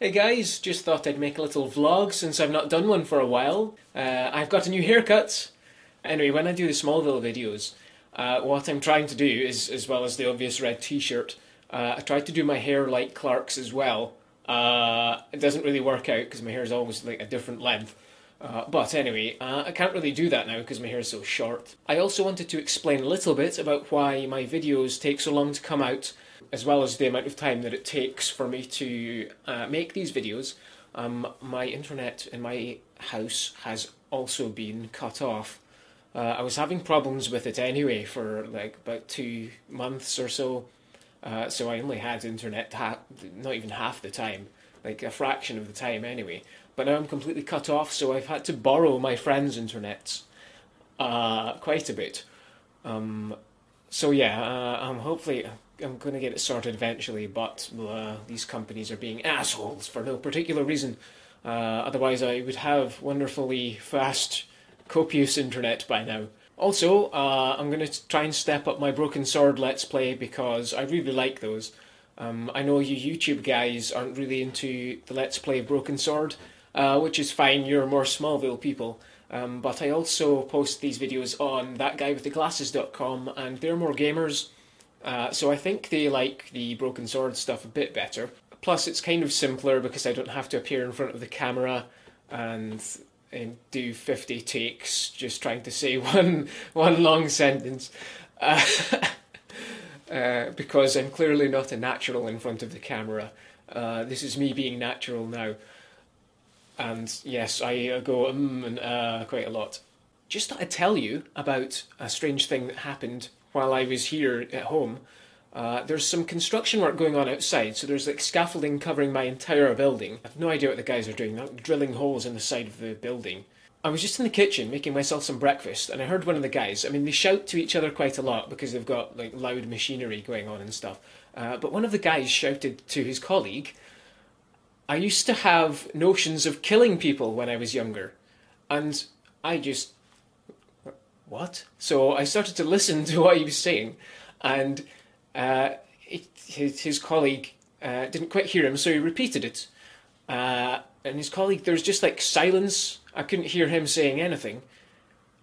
Hey guys, just thought I'd make a little vlog since I've not done one for a while. I've got a new haircut. Anyway, when I do the Smallville videos, what I'm trying to do is, as well as the obvious red t-shirt, I tried to do my hair like Clark's as well. It doesn't really work out because my hair is always like a different length. But anyway, I can't really do that now because my hair is so short. I also wanted to explain a little bit about why my videos take so long to come out, as well as the amount of time that it takes for me to make these videos. My internet in my house has also been cut off. I was having problems with it anyway for like about 2 months or so. So I only had internet not even half the time, like a fraction of the time anyway. But now I'm completely cut off, so I've had to borrow my friends' internets quite a bit. So yeah, hopefully I'm going to get it sorted eventually, but these companies are being assholes for no particular reason. Otherwise I would have wonderfully fast, copious internet by now. Also, I'm going to try and step up my Broken Sword Let's Play because I really like those. I know you YouTube guys aren't really into the Let's Play of Broken Sword, which is fine, you're more Smallville people. But I also post these videos on thatguywiththeglasses.com, and they're more gamers. So I think they like the Broken Sword stuff a bit better. Plus it's kind of simpler because I don't have to appear in front of the camera and do 50 takes just trying to say one long sentence. Because I'm clearly not a natural in front of the camera. This is me being natural now. And yes, I go and quite a lot. Just thought I'd tell you about a strange thing that happened while I was here at home. There's some construction work going on outside, so there's like scaffolding covering my entire building. I have no idea what the guys are doing. They're drilling holes in the side of the building. I was just in the kitchen making myself some breakfast, and I heard one of the guys. I mean, they shout to each other quite a lot because they've got like loud machinery going on and stuff. But one of the guys shouted to his colleague, "I used to have notions of killing people when I was younger." And I just... what? So I started to listen to what he was saying, and his colleague didn't quite hear him, so he repeated it. And his colleague, there was just like silence. I couldn't hear him saying anything.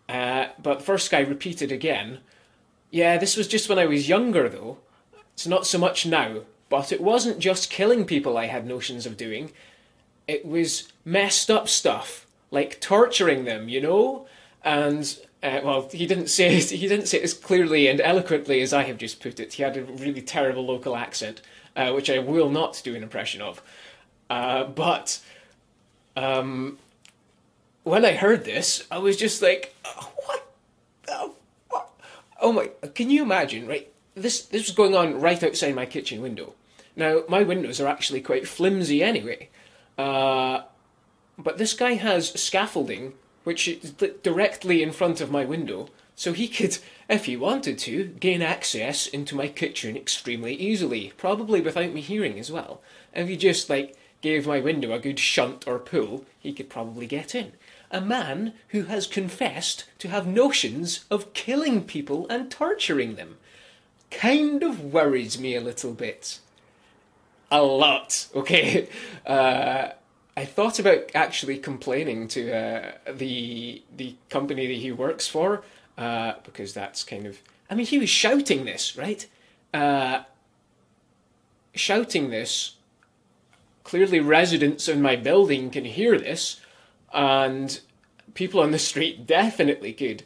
But the first guy repeated again. "Yeah, this was just when I was younger though. It's not so much now. But it wasn't just killing people I had notions of doing. It was messed up stuff, like torturing them, you know?" And well, he didn't say it as clearly and eloquently as I have just put it. He had a really terrible local accent, which I will not do an impression of. But when I heard this, I was just like, what? What? Oh my! Can you imagine? Right, this was going on right outside my kitchen window. Now my windows are actually quite flimsy anyway, but this guy has scaffolding which is directly in front of my window, so he could, if he wanted to, gain access into my kitchen extremely easily, probably without me hearing as well. If he just, like, gave my window a good shunt or pull, he could probably get in. A man who has confessed to have notions of killing people and torturing them. Kind of worries me a little bit. A lot, okay? I thought about actually complaining to the company that he works for, because that's kind of... I mean, he was shouting this, right? Shouting this. Clearly residents in my building can hear this, and people on the street definitely could.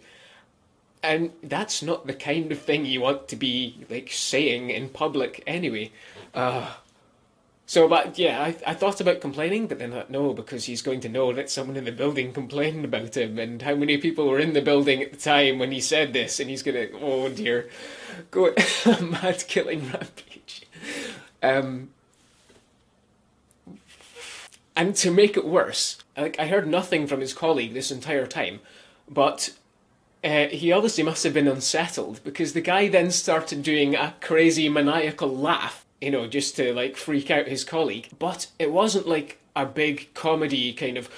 And that's not the kind of thing you want to be, like, saying in public anyway. So, but yeah, I thought about complaining, but then I thought, no, because he's going to know that someone in the building complained about him, and how many people were in the building at the time when he said this, and he's going to, oh dear, go a mad killing rampage. And to make it worse, like, I heard nothing from his colleague this entire time, but he obviously must have been unsettled, because the guy then started doing a crazy maniacal laugh, you know, just to, like, freak out his colleague. But it wasn't like a big comedy kind of...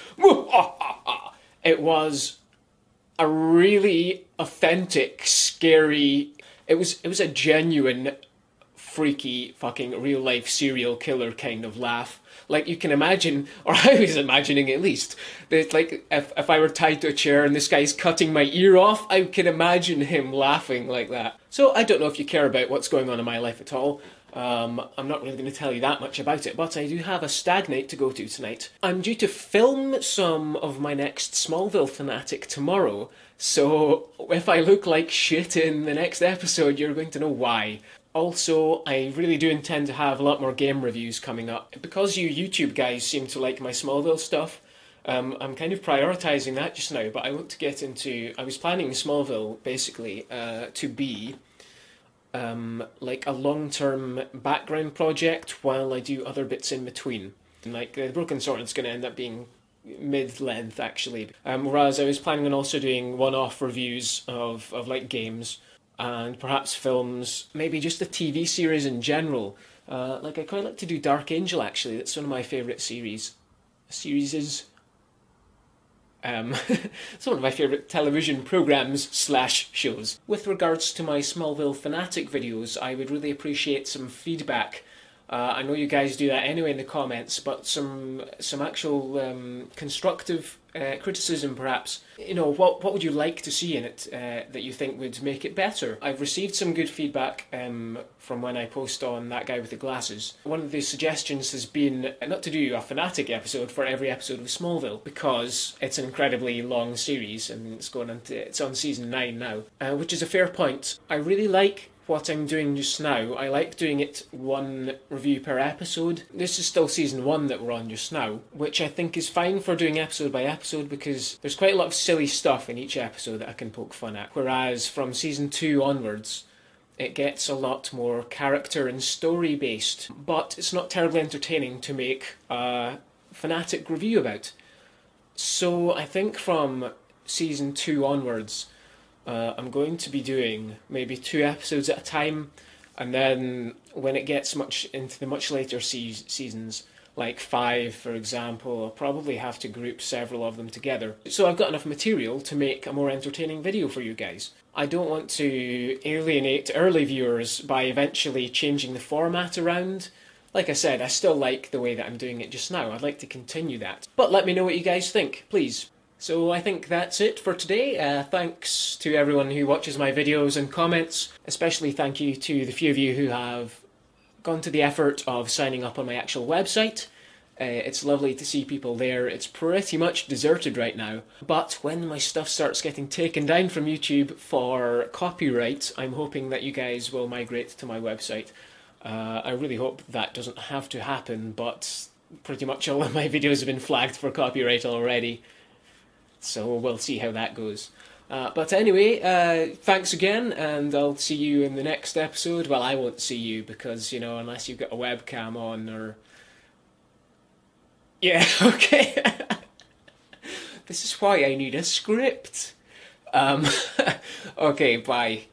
It was a really authentic, scary... It was a genuine freaky fucking real life serial killer kind of laugh. Like you can imagine, or I was imagining at least, that like if I were tied to a chair and this guy's cutting my ear off, I can imagine him laughing like that. So I don't know if you care about what's going on in my life at all. I'm not really going to tell you that much about it, but I do have a stag night to go to tonight. I'm due to film some of my next Smallville fanatic tomorrow, so if I look like shit in the next episode, you're going to know why. Also, I really do intend to have a lot more game reviews coming up. Because you YouTube guys seem to like my Smallville stuff, I'm kind of prioritising that just now, but I want to get into... I was planning Smallville, basically, to be... like a long-term background project while I do other bits in between. And like the Broken Sword's going to end up being mid-length actually. Whereas I was planning on also doing one-off reviews of like games and perhaps films, maybe just a TV series in general. Like I quite like to do Dark Angel actually. That's one of my favourite series. It's one of my favourite television programmes / shows. With regards to my Smallville fanatic videos, I would really appreciate some feedback. I know you guys do that anyway in the comments, but some actual constructive criticism perhaps. You know, what would you like to see in it that you think would make it better? I've received some good feedback from when I post on That Guy with the Glasses. One of the suggestions has been not to do a fanatic episode for every episode of Smallville, because it's an incredibly long series and it's on season 9 now, which is a fair point. I really like what I'm doing just now. I like doing it one review per episode. This is still season 1 that we're on just now, which I think is fine for doing episode by episode because there's quite a lot of silly stuff in each episode that I can poke fun at. Whereas from season 2 onwards, it gets a lot more character and story based, but it's not terribly entertaining to make a fanatic review about. So I think from season 2 onwards, I'm going to be doing maybe 2 episodes at a time, and then when it gets into the much later seasons, like 5 for example, I'll probably have to group several of them together. So I've got enough material to make a more entertaining video for you guys. I don't want to alienate early viewers by eventually changing the format around. Like I said, I still like the way that I'm doing it just now. I'd like to continue that. But let me know what you guys think, please. So I think that's it for today. Thanks to everyone who watches my videos and comments. Especially thank you to the few of you who have gone to the effort of signing up on my actual website. It's lovely to see people there. It's pretty much deserted right now. But when my stuff starts getting taken down from YouTube for copyright, I'm hoping that you guys will migrate to my website. I really hope that doesn't have to happen, but pretty much all of my videos have been flagged for copyright already. So we'll see how that goes. But anyway, thanks again, and I'll see you in the next episode. Well, I won't see you because, you know, unless you've got a webcam on or... Yeah, okay. This is why I need a script. Okay, bye.